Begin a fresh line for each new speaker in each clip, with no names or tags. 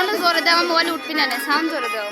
Sound জোরে দাও, mobile উঠবি না, সাউন্ড জোরে দাও।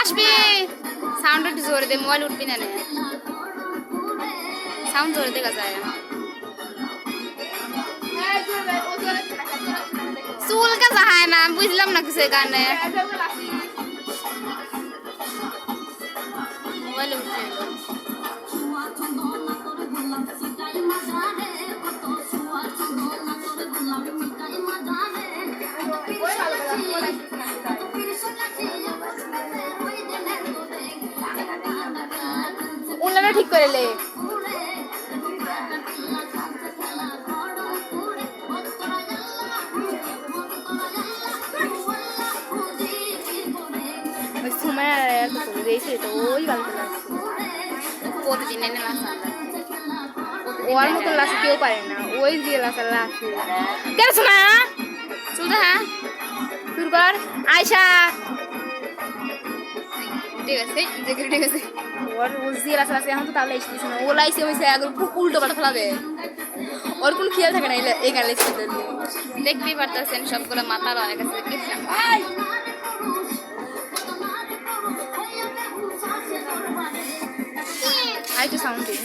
আসবি, সাউন্ড একটু জোরে দে, মোবাইল উঠবি না, সাউন্ড জোরে দেখা যায়। চুল কাজা হয় না, বুঝলাম না কিছু এখানে। মোবাইল উঠবে উল্লাটা ঠিক করে লে। প্রতিদিন এনে লাসা ওর মতো লাসা কেউ পারে না, ওই দিয়ে লাসা লাসি কেন শোনা শুধু। হ্যাঁ শুরু কর। আয়সা ঠিক আছে, ঠিক আছে। ওর দিয়ে লাসা লাসি এখন তো তাহলে এসেছিস না, ও লাইসে হয়েছে একদম উল্টো পাল্টা ফেলা দেয়, ওর কোনো খেয়াল থাকে না এই গান লিখতে। দেখতেই পারতেছেন সবগুলো মাথার অনেক আছে। আরেকটু সাউন্ড দিই।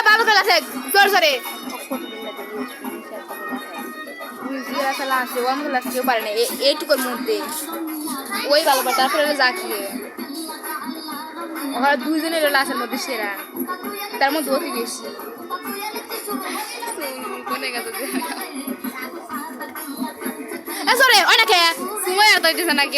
ভালো খেলা আছে, জোর জোরে ওর মতো লাস্ট কেউ পারে না এইটুকুর মধ্যে। ওই ভালো পারে, তারপরে জাকিয়ে ওরা দুইজনের লাশের মধ্যে সেরা, তার মধ্যে অতি বেশি। সরে অনেকে সময় আর তো নাকি